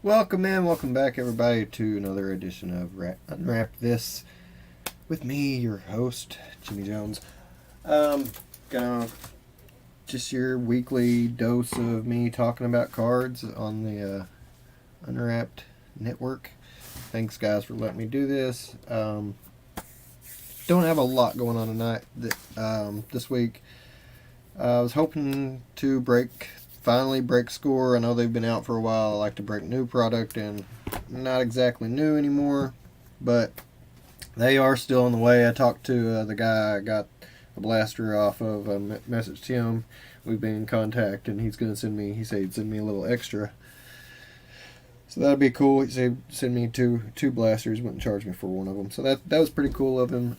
Welcome back, everybody, to another edition of Unwrap This with me, your host, Jimmy Jones. Gonna just your weekly dose of me talking about cards on the Unwrapped network. Thanks, guys, for letting me do this. Don't have a lot going on tonight. This week, I was hoping to finally break score. I know they've been out for a while. I like to break new product, and not exactly new anymore, but they are still on the way. I talked to the guy I got a blaster off of. I messaged him. We've been in contact, and he's going to he said he'd send me a little extra. So that'd be cool. He said send me two blasters, wouldn't charge me for one of them. So that was pretty cool of him.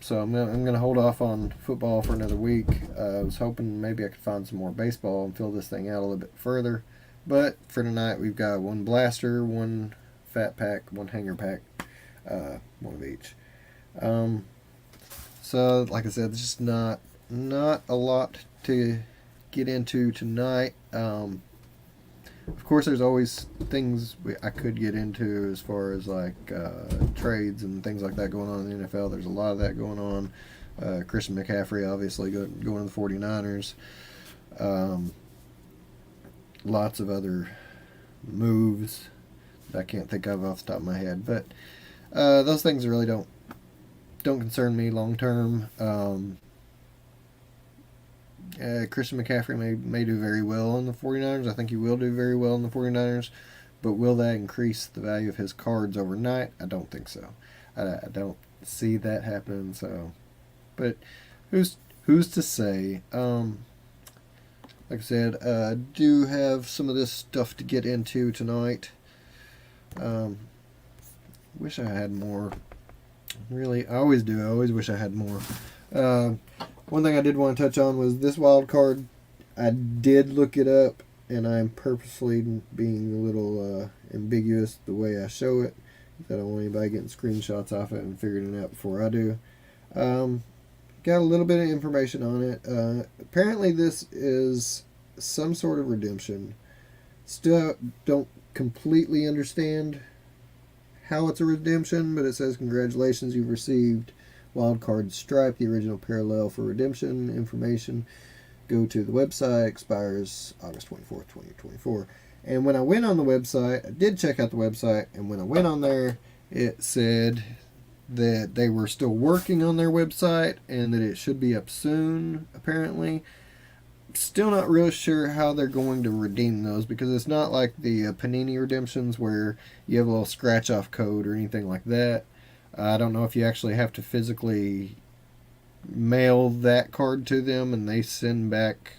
So I'm gonna hold off on football for another week. I was hoping maybe I could find some more baseball and fill this thing out a little bit further. But for tonight, we've got one blaster, one fat pack, one hanger pack, one of each. So like I said, there's just not a lot to get into tonight. Of course, there's always things I could get into as far as like trades and things like that going on in the NFL. There's a lot of that going on. Christian McCaffrey obviously going to the 49ers. Lots of other moves that I can't think of off the top of my head. But those things really don't concern me long term. Christian McCaffrey may do very well in the 49ers. I think he will do very well in the 49ers. But will that increase the value of his cards overnight? I don't think so. I don't see that happening. So, but who's to say? Like I said, I do have some of this stuff to get into tonight. Wish I had more. Really, I always do. I always wish I had more. One thing I did want to touch on was this wild card. I did look it up, and I'm purposely being a little ambiguous the way I show it. I don't want anybody getting screenshots off it and figuring it out before I do. Got a little bit of information on it. Apparently this is some sort of redemption. Still don't completely understand how it's a redemption, but it says congratulations, you've received Wildcard Stripe, the original parallel for redemption information. Go to the website, expires August 24th, 2024. And when I went on the website, I did check out the website, and when I went on there, it said that they were still working on their website and that it should be up soon, apparently. Still not really sure how they're going to redeem those, because it's not like the Panini redemptions where you have a little scratch-off code or anything like that. I don't know if you actually have to physically mail that card to them and they send back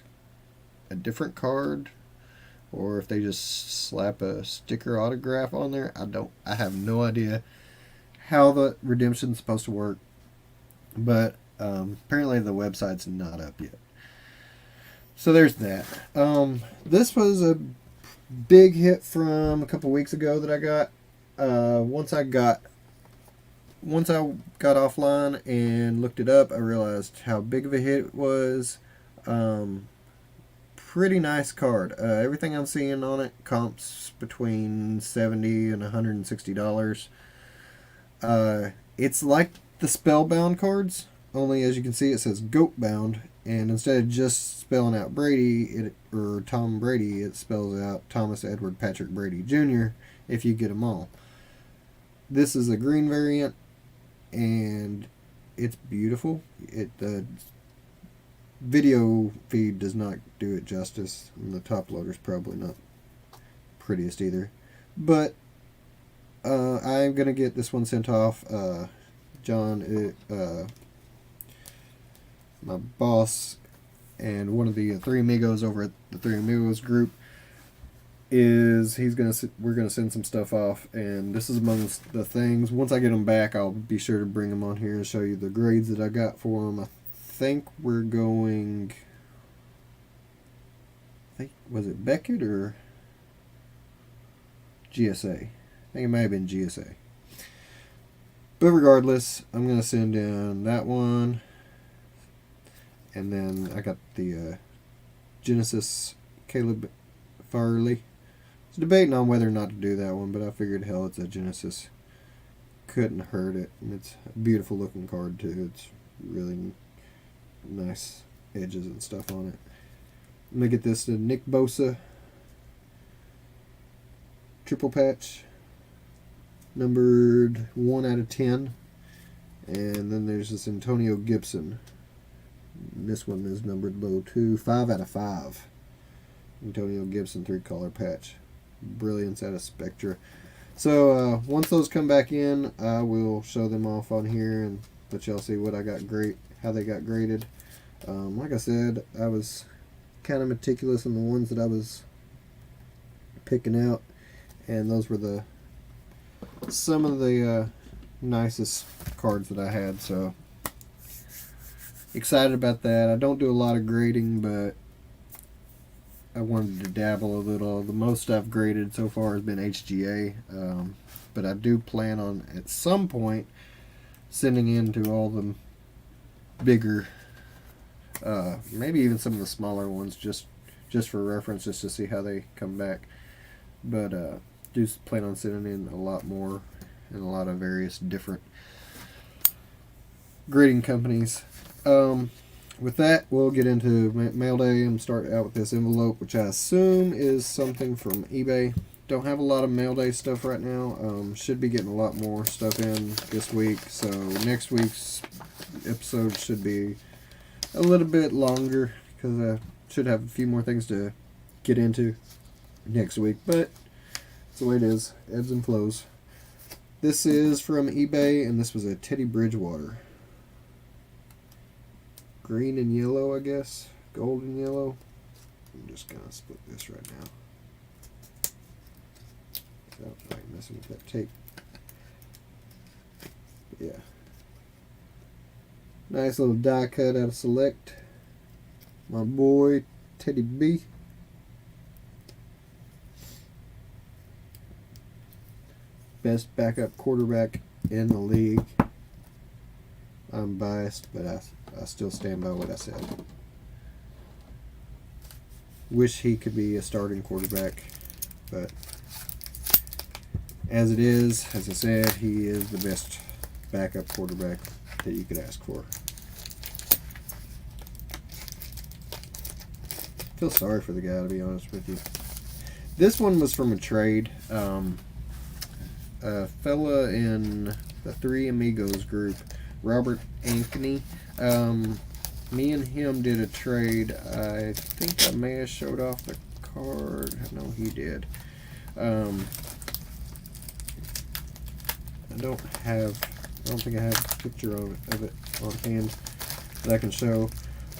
a different card, or if they just slap a sticker autograph on there. I have no idea how the redemption's supposed to work, but apparently the website's not up yet. So there's that. This was a big hit from a couple weeks ago that I got. Once I got offline and looked it up, I realized how big of a hit it was. Pretty nice card. Everything I'm seeing on it comps between $70 and $160. It's like the Spellbound cards, only as you can see it says Goat Bound, and instead of just spelling out Brady or Tom Brady, it spells out Thomas Edward Patrick Brady Jr. if you get them all. This is a green variant, and it's beautiful. The video feed does not do it justice, and the top loader's probably not prettiest either. But I'm gonna get this one sent off. John, my boss, and one of the Three Amigos over at the Three Amigos group, we're gonna send some stuff off, and this is amongst the things. Once I get them back, I'll be sure to bring them on here and show you the grades that I got for them. I think we're going. Was it Beckett or GSA? I think it might have been GSA. But regardless, I'm gonna send in that one, and then I got the Genesis Caleb Farley was debating on whether or not to do that one, but I figured, hell, it's a Genesis. Couldn't hurt it. And it's a beautiful looking card, too. It's really nice edges and stuff on it. Let me get this to Nick Bosa. Triple patch. Numbered 1 out of 10. And then there's this Antonio Gibson. This one is numbered low too. 5 out of 5. Antonio Gibson 3-color patch. Brilliance out of Spectra. So once those come back in, I will show them off on here and let y'all see what I got how they got graded. Like I said, I was kind of meticulous in the ones that I was picking out, and those were some of the nicest cards that I had. So excited about that. I don't do a lot of grading, but I wanted to dabble a little. The most I've graded so far has been HGA, but I do plan on at some point sending in to all the bigger, maybe even some of the smaller ones, just for reference, just to see how they come back. But do plan on sending in a lot more and a lot of various different grading companies. With that, we'll get into mail day and start out with this envelope, which I assume is something from eBay. Don't have a lot of mail day stuff right now. Should be getting a lot more stuff in this week, so next week's episode should be a little bit longer because I should have a few more things to get into next week, but it's the way it is. Ebbs and flows. This is from eBay, and this was a Teddy Bridgewater. Green and yellow, I guess. Gold and yellow. I'm just going to split this right now. Without messing with that tape. But yeah. Nice little die cut out of Select. My boy, Teddy B. Best backup quarterback in the league. I'm biased, but I still stand by what I said. Wish he could be a starting quarterback, but as it is, as I said, he is the best backup quarterback that you could ask for. Feel sorry for the guy, to be honest with you. This one was from a trade. A fella in the Three Amigos group, Robert Ankeny. Me and him did a trade. I think I may have showed off the card. No, he did. I don't think I have a picture of it on hand that I can show.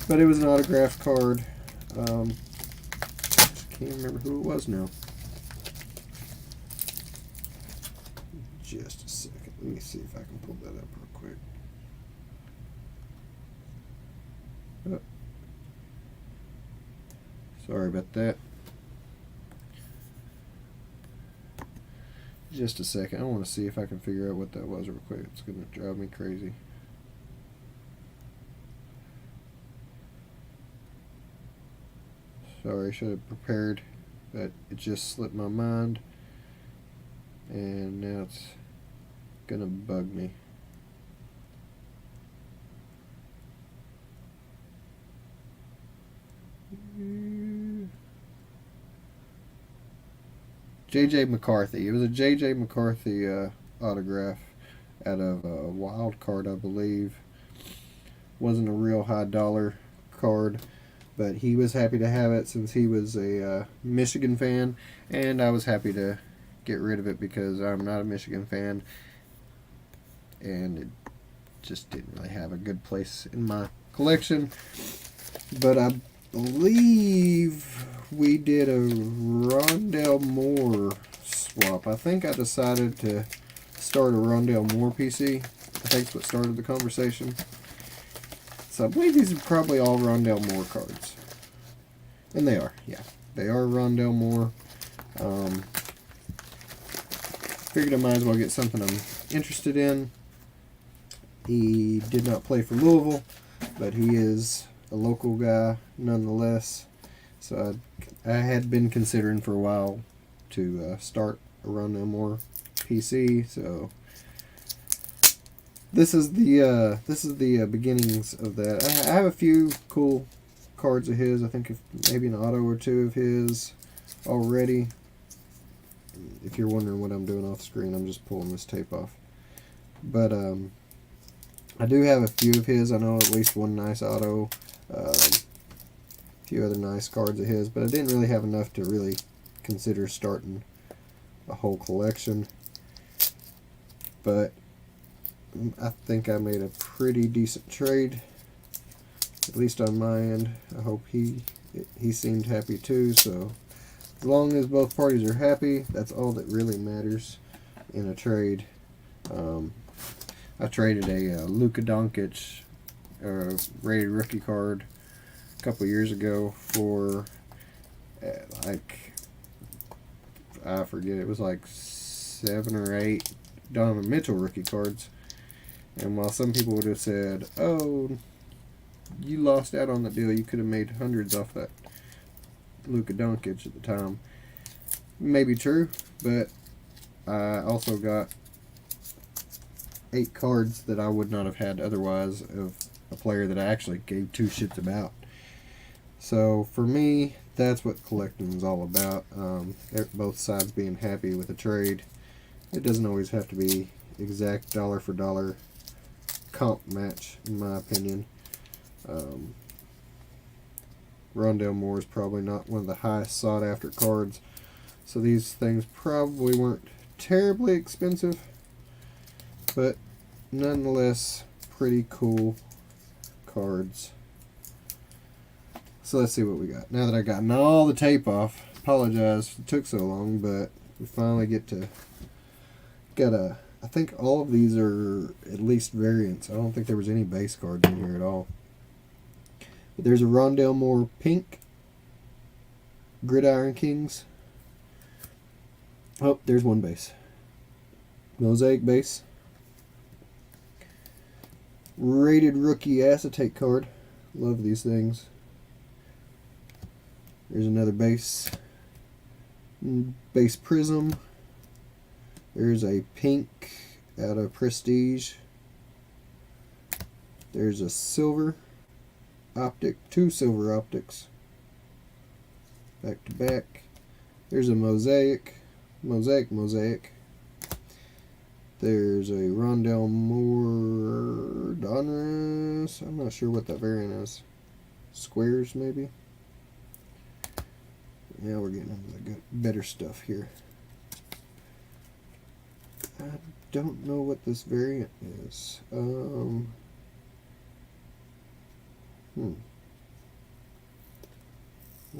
But it was an autographed card. Just can't remember who it was now. Just a second. Let me see if I can pull that up real quick. Oh. Sorry about that. Just a second. I want to see if I can figure out what that was real quick. It's going to drive me crazy. Sorry, I should have prepared, but it just slipped my mind. And now it's going to bug me. J.J. McCarthy. It was a J.J. McCarthy autograph out of a wild card, I believe. Wasn't a real high dollar card, but he was happy to have it since he was a Michigan fan, and I was happy to get rid of it because I'm not a Michigan fan, and it just didn't really have a good place in my collection. But I believe we did a Rondell Moore swap. I think I decided to start a Rondell Moore PC. I think that's what started the conversation. So I believe these are probably all Rondell Moore cards. And they are, yeah. They are Rondell Moore. Figured I might as well get something I'm interested in. He did not play for Louisville, but he is a local guy nonetheless. So I had been considering for a while to start a Run No More PC. So this is the beginnings of that. I have a few cool cards of his. I think maybe an auto or two of his already. If you're wondering what I'm doing off screen, I'm just pulling this tape off. But I do have a few of his. I know at least one nice auto, a few other nice cards of his, but I didn't really have enough to really consider starting a whole collection. But I think I made a pretty decent trade, at least on my end. I hope he seemed happy too. So as long as both parties are happy, that's all that really matters in a trade. I traded a Luka Doncic rated rookie card a couple years ago for like, I forget, it was like 7 or 8 Donovan Mitchell rookie cards. And while some people would have said, oh, you lost out on the deal, you could have made hundreds off that Luka Doncic at the time. Maybe true, but I also got 8 cards that I would not have had otherwise of a player that I actually gave 2 shits about. So for me, that's what collecting is all about. Both sides being happy with a trade. It doesn't always have to be exact dollar for dollar comp match, in my opinion. Rondale Moore is probably not one of the highest sought after cards, so these things probably weren't terribly expensive, but nonetheless pretty cool cards. So let's see what we got. Now that I've gotten all the tape off, apologize it took so long, but we finally I think all of these are at least variants. I don't think there was any base cards in here at all. But there's a Rondale Moore pink, Gridiron Kings. Oh, there's one base. Mosaic base. Rated rookie acetate card. Love these things. There's another base. Base Prizm. There's a pink out of Prestige. There's a silver optic, 2 silver optics, back to back. There's a mosaic. There's a Rondale Moore Donruss. I'm not sure what that variant is. Squares, maybe. Now we're getting into the better stuff here. I don't know what this variant is. What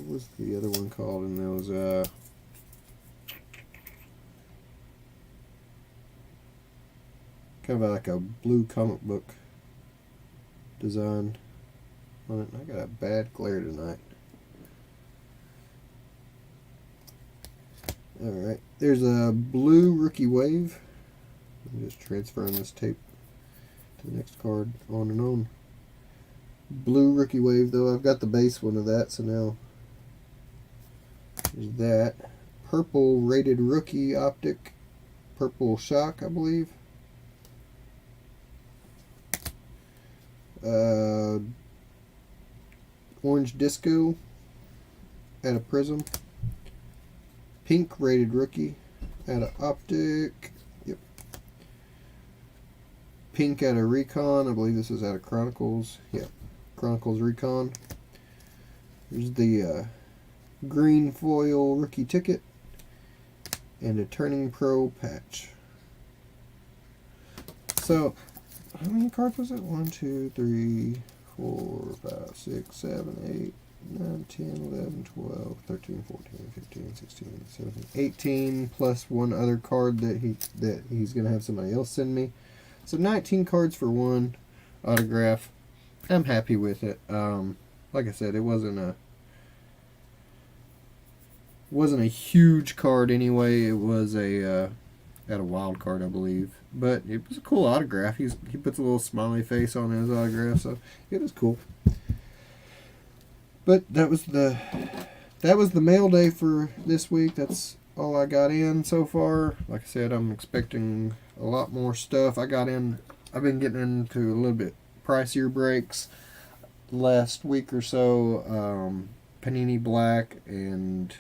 was the other one called in those? Kind of like a blue comic book design on it. I got a bad glare tonight. Alright, there's a blue rookie wave. I'm just transferring this tape to the next card, on and on. Blue rookie wave, though. I've got the base one of that, so now there's that. Purple rated rookie optic. Purple shock, I believe. Orange disco at a Prizm. Pink rated rookie at a optic. Yep. Pink at a Recon. I believe this is out of Chronicles. Yep. Chronicles Recon. There's the green foil rookie ticket and a Turning Pro patch. So, how many cards was it? 1, 2, 3, 4, 5, 6, 7, 8, 9, 10, 11, 12, 13, 14, 15, 16, 17, 18, plus one other card that he's going to have somebody else send me. So 19 cards for one autograph. I'm happy with it. Like I said, it wasn't a huge card anyway. It was at a wild card, I believe, but it was a cool autograph. He puts a little smiley face on his autograph, so it was cool. But that was the mail day for this week. That's all I got in so far. Like I said, I'm expecting a lot more stuff. I've been getting into a little bit pricier breaks last week or so. Panini Black and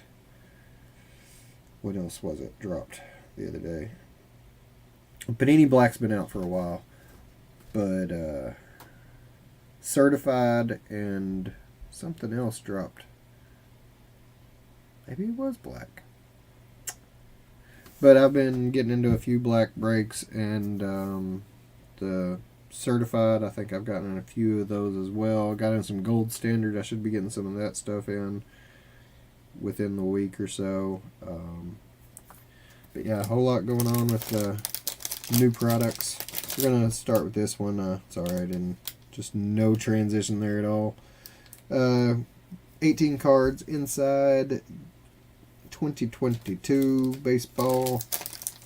what else was it dropped the other day? Panini Black's been out for a while, but Certified and something else dropped. Maybe it was Black. But I've been getting into a few black breaks, and the Certified, I think I've gotten a few of those as well. Got in some Gold Standard. I should be getting some of that stuff in within the week or so. But yeah, a whole lot going on with new products. We're going to start with this one. Sorry, just no transition there at all. 18 cards inside 2022 baseball.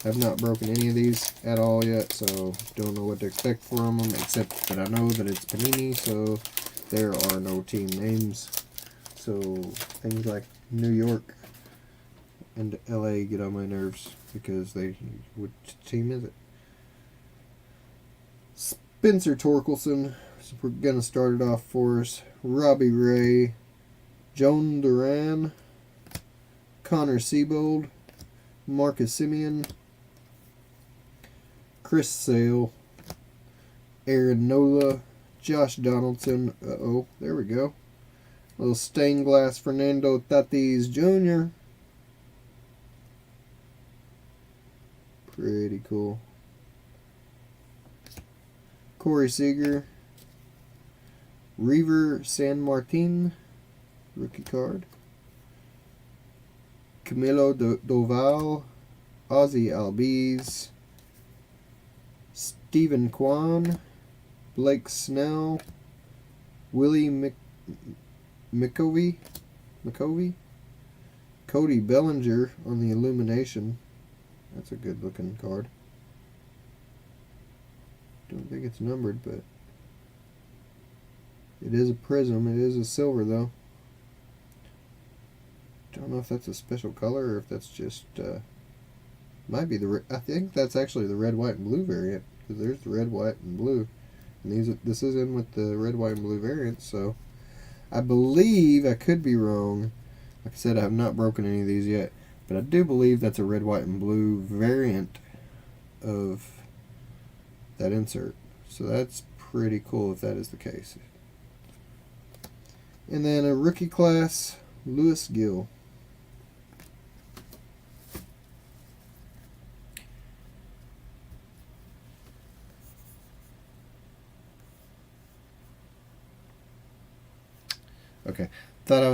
Have not broken any of these at all yet, so don't know what to expect from them, except that I know that it's Panini, so there are no team names. So things like New York and LA get on my nerves because which team is it? Spencer Torkelson. So we're gonna start it off for us. Robbie Ray, Joan Duran, Connor Siebold, Marcus Simeon, Chris Sale, Aaron Nola, Josh Donaldson. There we go. Little stained glass Fernando Tatis Jr. Pretty cool. Corey Seager, Reaver San Martin, rookie card. Camilo Doval, Ozzy Albies, Stephen Kwan, Blake Snell, Willie McCovey, Cody Bellinger on the Illumination. That's a good looking card. Don't think it's numbered, but it is a Prizm. It is a silver, though. Don't know if that's a special color or if that's just might be I think that's actually the red, white, and blue variant, because there's the red, white, and blue, and this is in with the red, white, and blue variant. So I believe, I could be wrong. Like I said, I have not broken any of these yet, but I do believe that's a red, white, and blue variant of that insert. So that's pretty cool if that is the case. And then a rookie class, Lewis Gill. Okay, thought I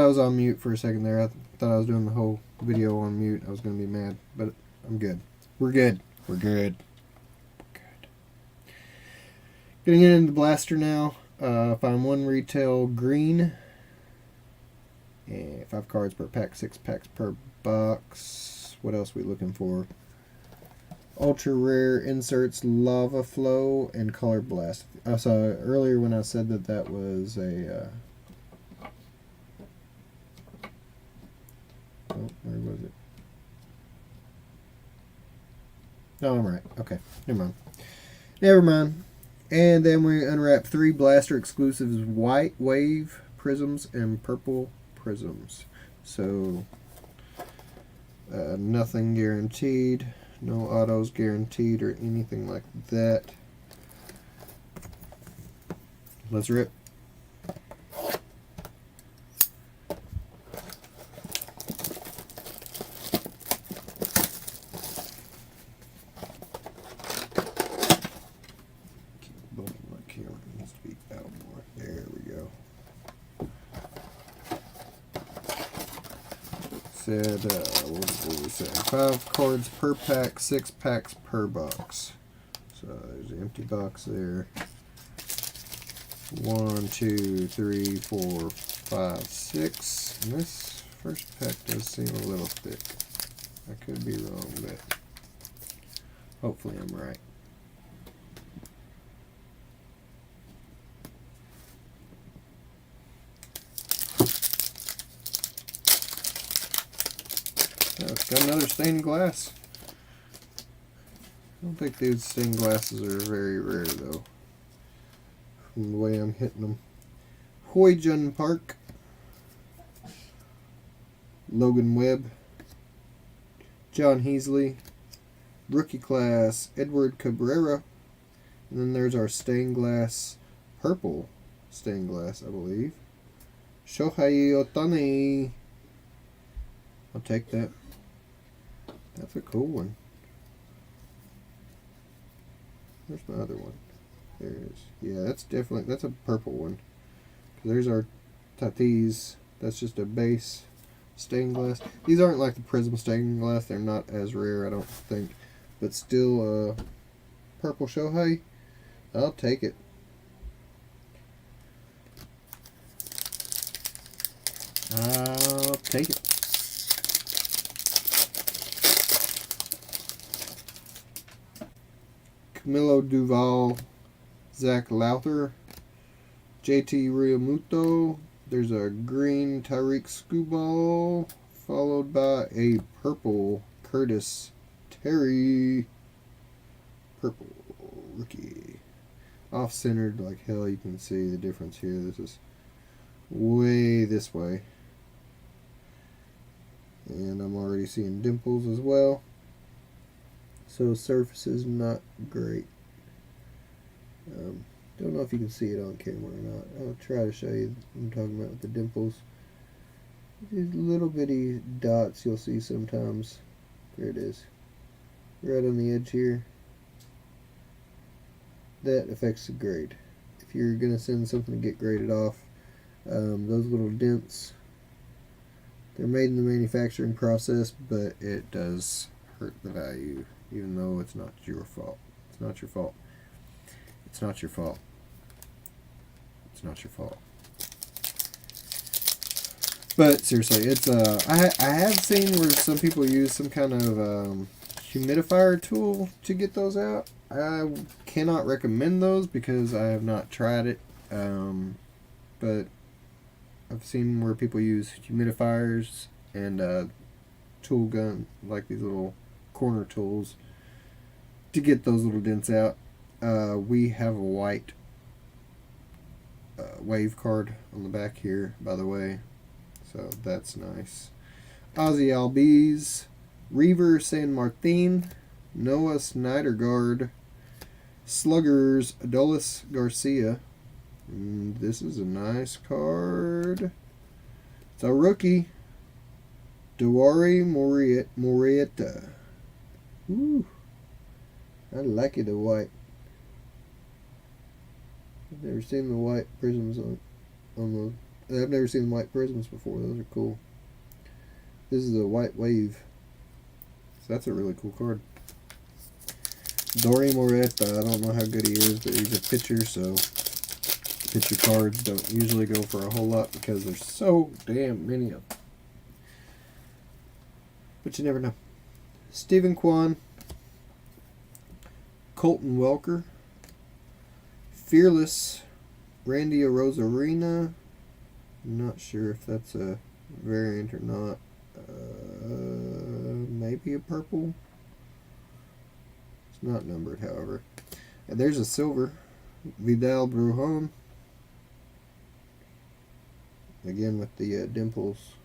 was on mute for a second there. I thought I was doing the whole video on mute. I was gonna be mad, but I'm good. We're good. Getting into the blaster now. Find one retail green. And 5 cards per pack, 6 packs per box. What else are we looking for? Ultra rare inserts, Lava Flow, and Color Blast. I saw earlier when I said that was a. Where was it? Oh, I'm right. Okay, never mind. And then we unwrap 3 blaster exclusives: white wave prisms and purple prisms. So nothing guaranteed, no autos guaranteed or anything like that. Let's rip. Said, what did we say? 5 cards per pack, 6 packs per box. So there's an empty box there. 1, 2, 3, 4, 5, 6. And this first pack does seem a little thick. I could be wrong, but hopefully I'm right. Oh, it's got another stained glass. I don't think these stained glasses are very rare though, from the way I'm hitting them. Hoijun Park, Logan Webb, John Heasley, rookie class Edward Cabrera, and then there's our stained glass, purple stained glass, I believe, Shohei Ohtani. I'll take that. That's a cool one. Where's my other one? There it is. Yeah, that's a purple one. There's our Tatis. That's just a base stained glass. These aren't like the Prizm stained glass. They're not as rare, I don't think. But still, purple Shohei. I'll take it. I'll take it. Camilo Duval, Zach Lowther, JT Realmuto. There's a green Tyreek Skubal, followed by a purple Curtis Terry. Purple rookie. Off-centered like hell. You can see the difference here. This is way this way. And I'm already seeing dimples as well. So surface is not great. Don't know if you can see it on camera or not. I'll try to show you what I'm talking about with the dimples. These little bitty dots you'll see sometimes. There it is. Right on the edge here. That affects the grade. If you're going to send something to get graded off, those little dents, they're made in the manufacturing process, but it does hurt the value, even though it's not your fault. It's not your fault. It's not your fault. It's not your fault. But seriously, it's I have seen where some people use some kind of humidifier tool to get those out. I cannot recommend those because I have not tried it. But I've seen where people use humidifiers and tool gun, like these little corner tools, to get those little dents out. We have a white wave card on the back here, by the way, so that's nice. Ozzy Albies, Reaver San Martin, Noah Syndergaard, Sluggers Adolis Garcia. This is a nice card. It's a rookie, Dewari Morieta. Ooh, I like it, the white. I've never seen the white prisms on the. I've never seen white prisms before. Those are cool. This is a white wave, so that's a really cool card. Dori Moreta. I don't know how good he is, but he's a pitcher, so pitcher cards don't usually go for a whole lot because there's so damn many of them. But you never know. Stephen Kwan, Colton Welker, Fearless, Randy Arozarena. I'm not sure if that's a variant or not. Maybe a purple. It's not numbered, however. And there's a silver, Vidal Brujon. Again with the dimples.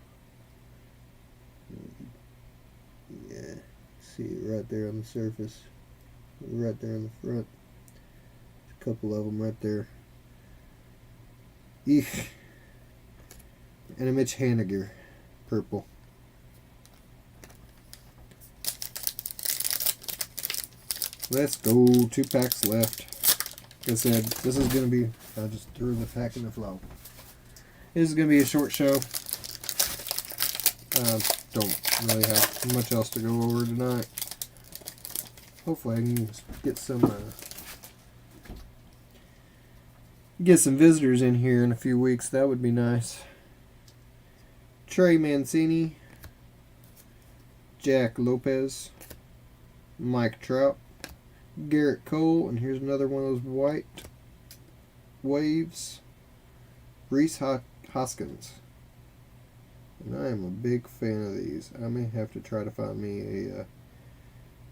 Yeah, see it right there on the surface. Right there in the front. There's a couple of them right there. Eek. And a Mitch Haniger, purple. Let's go. 2 packs left. Like I said, this is going to be... I just threw the pack in the flow. This is going to be a short show. Don't really have much else to go over tonight. Hopefully I can get some visitors in here in a few weeks. That would be nice. Trey Mancini, Jack Lopez, Mike Trout, Garrett Cole, and here's another one of those white waves. Reese Hoskins. And I am a big fan of these. I may have to try to find me a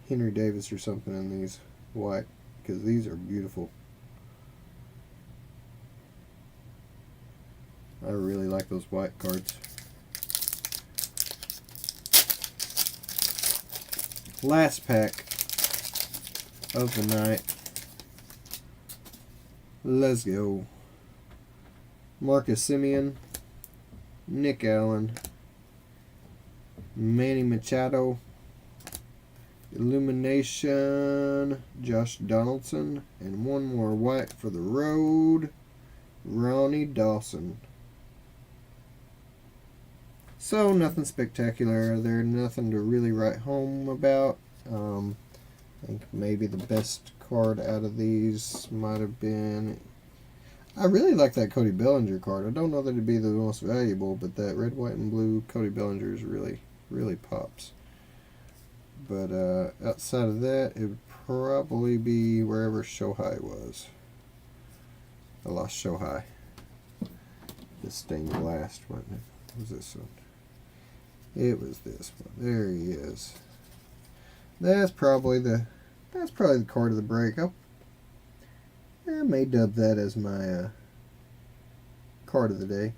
Henry Davis or something in these white, because these are beautiful. I really like those white cards. Last pack of the night. Let's go. Marcus Simeon, Nick Allen, Manny Machado, Illumination, Josh Donaldson, and one more white for the road, Ronnie Dawson. So nothing spectacular there, nothing to really write home about. I think maybe the best card out of these might have been... I really like that Cody Bellinger card. I don't know that it'd be the most valuable, but that red, white, and blue Cody Bellinger is really pops. But outside of that, it would probably be wherever Shohei was. I lost Shohei. This stained glass, wasn't it? What was this one? It was this one. There he is. That's probably the card of the break. I may dub that as my card of the day.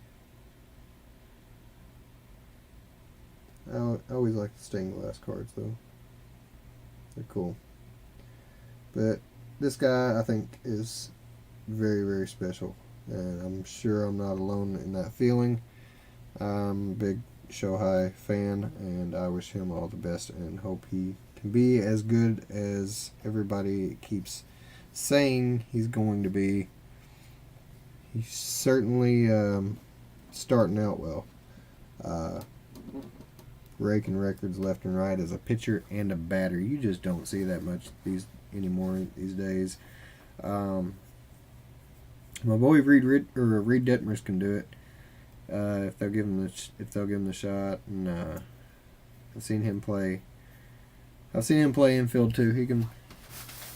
I always like the stained glass cards, though. They're cool. But this guy, I think, is very, very special. And I'm sure I'm not alone in that feeling. I'm a big Shohei fan, and I wish him all the best and hope he can be as good as everybody keeps saying he's going to be. He's certainly starting out well. Raking records left and right as a pitcher and a batter. You just don't see that much anymore these days. My boy Reed Detmers can do it if they'll give him the shot. And I've seen him play infield too. He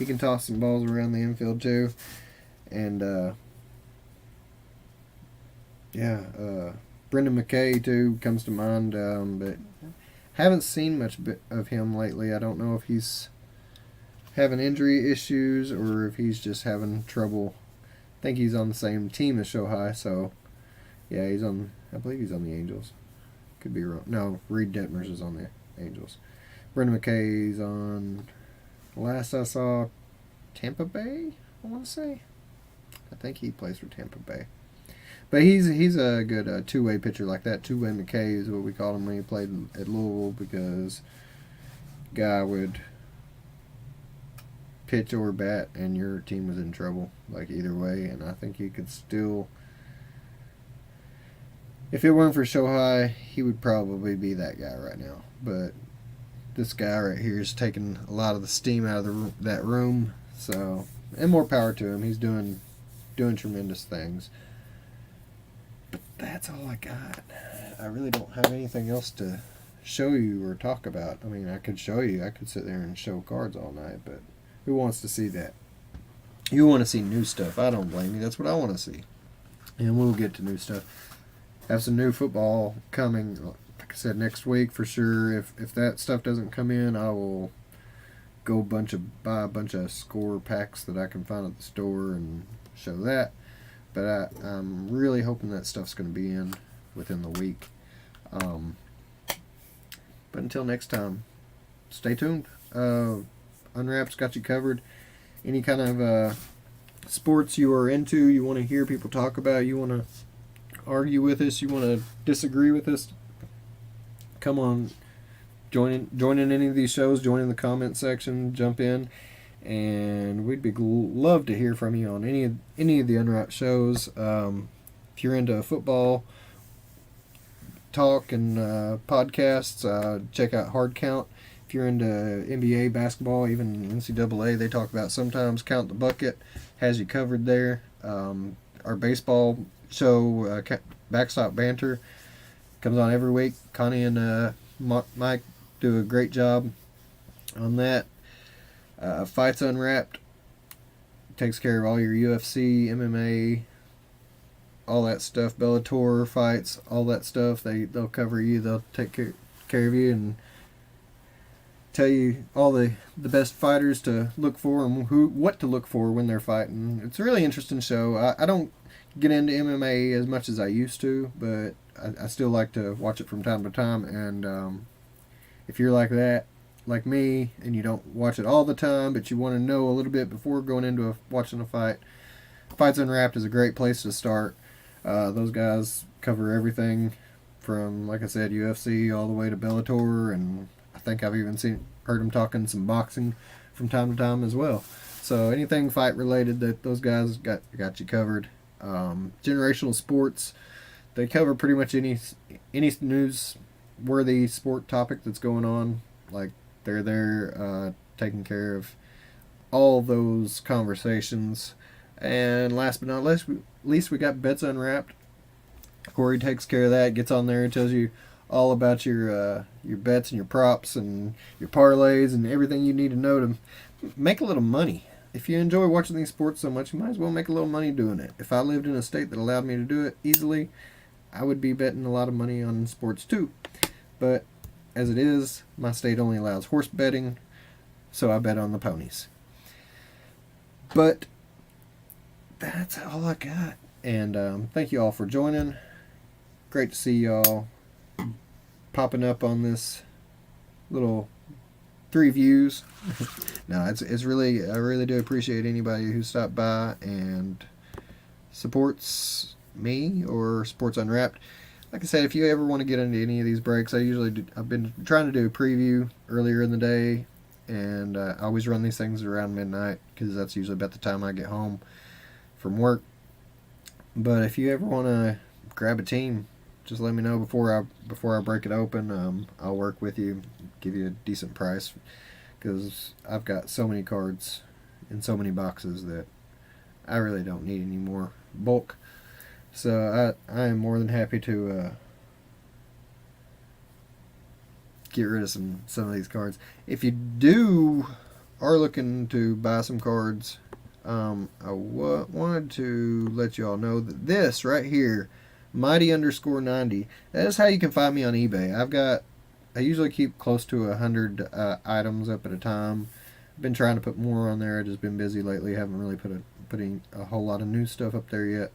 can toss some balls around the infield too. And Brendan McKay too comes to mind, but haven't seen much of him lately. I don't know if he's having injury issues or if he's just having trouble. I think he's on the same team as Shohei, so yeah, I believe he's on the Angels. Could be wrong. No, Reed Detmers is on the Angels. Brendan McKay's on, last I saw, Tampa Bay, I want to say. I think he plays for Tampa Bay. But he's a good two-way pitcher like that. Two-way McKay is what we called him when he played at Louisville, because guy would pitch or bat and your team was in trouble, like either way. And I think he could still, if it weren't for Shohei, he would probably be that guy right now. But this guy right here is taking a lot of the steam out of that room. So, and more power to him. He's doing tremendous things. But that's all I got. I really don't have anything else to show you or talk about. I mean, I could show you. I could sit there and show cards all night, but who wants to see that? You want to see new stuff. I don't blame you. That's what I want to see. And we'll get to new stuff. Have some new football coming, like I said, next week for sure. If that stuff doesn't come in, I will go buy a bunch of score packs that I can find at the store and show that. But I'm really hoping that stuff's going to be in within the week. But until next time, stay tuned. Unwrap's got you covered. Any kind of sports you are into, you want to hear people talk about, you want to argue with us, you want to disagree with us, come on, join in any of these shows, join in the comment section, jump in. And we'd be love to hear from you on any of the Unwrap shows. If you're into football talk and podcasts, check out Hard Count. If you're into NBA basketball, even NCAA, they talk about sometimes Count the Bucket. Has you covered there. Our baseball show, Backstop Banter, comes on every week. Connie and Mike do a great job on that. Fights Unwrapped takes care of all your UFC, MMA, all that stuff, Bellator fights, all that stuff. They'll cover you. They'll take care of you and tell you all the best fighters to look for and what to look for when they're fighting. It's a really interesting show. I don't get into MMA as much as I used to, but I still like to watch it from time to time. And if you're like that, like me, and you don't watch it all the time, but you want to know a little bit before going into watching a fight, Fights Unwrapped is a great place to start. Those guys cover everything from, like I said, UFC all the way to Bellator, and I think I've even heard them talking some boxing from time to time as well. So anything fight related, that those guys got you covered. Generational sports, they cover pretty much any news-worthy sport topic that's going on. Like, they're there taking care of all those conversations. And last but not least, we got Bets Unwrapped. Corey takes care of that, gets on there and tells you all about your bets and your props and your parlays and everything you need to know to make a little money. If you enjoy watching these sports so much, you might as well make a little money doing it. If I lived in a state that allowed me to do it easily, I would be betting a lot of money on sports too. But as it is, my state only allows horse betting, so I bet on the ponies. But that's all I got. And thank you all for joining. Great to see y'all popping up on this little 3 views. No, it's really, I really do appreciate anybody who stopped by and supports me or Sports Unwrapped. Like I said, if you ever want to get into any of these breaks, I've been trying to do a preview earlier in the day, and I always run these things around midnight because that's usually about the time I get home from work. But if you ever want to grab a team, just let me know before I break it open. I'll work with you, give you a decent price, because I've got so many cards in so many boxes that I really don't need any more bulk. So I am more than happy to get rid of some of these cards. If you are looking to buy some cards, I wanted to let you all know that this right here, Mighty_90, that is how you can find me on eBay. I usually keep close to 100 items up at a time. I've been trying to put more on there. I've just been busy lately. Haven't really putting a whole lot of new stuff up there yet.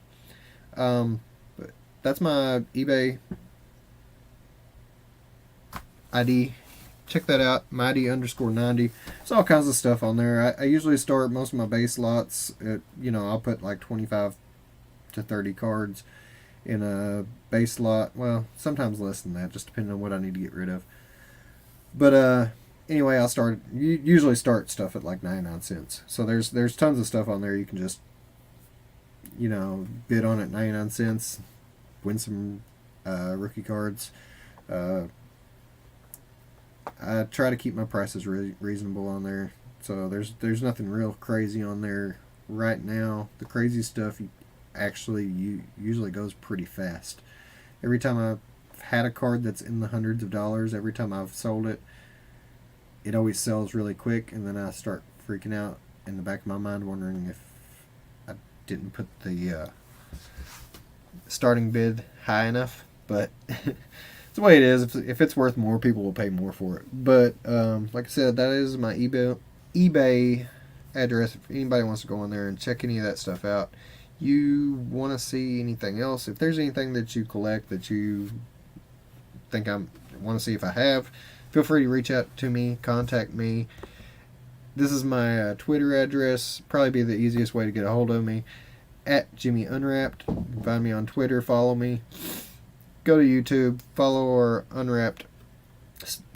But that's my eBay ID. Check that out, Mighty_90. There's all kinds of stuff on there. I usually start most of my base lots at, I'll put like 25 to 30 cards in a base lot. Well, sometimes less than that, just depending on what I need to get rid of. But anyway, usually start stuff at like 99 cents. So there's tons of stuff on there you can just bid on at 99 cents, win some rookie cards. I try to keep my prices reasonable on there, so there's nothing real crazy on there right now. The crazy stuff usually goes pretty fast. Every time I've had a card that's in the hundreds of dollars, every time I've sold it, it always sells really quick, and then I start freaking out in the back of my mind, wondering if I didn't put the starting bid high enough. But it's the way it is. If it's worth more, people will pay more for it. But like I said, that is my eBay address. If anybody wants to go on there and check any of that stuff out, you want to see anything else, if there's anything that you collect that you think I want to see if I have, feel free to reach out to me, contact me. This is my Twitter address. Probably be the easiest way to get a hold of me, at Jimmy Unwrapped. You can find me on Twitter, follow me. Go to YouTube, follow our Unwrapped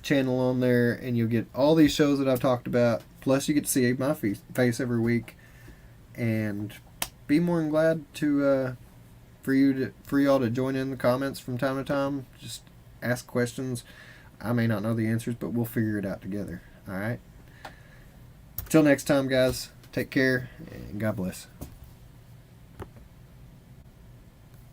channel on there, and you'll get all these shows that I've talked about. Plus, you get to see my face every week, and be more than glad to for y'all to join in the comments from time to time. Just ask questions. I may not know the answers, but we'll figure it out together. All right. Till next time, guys. Take care, and God bless.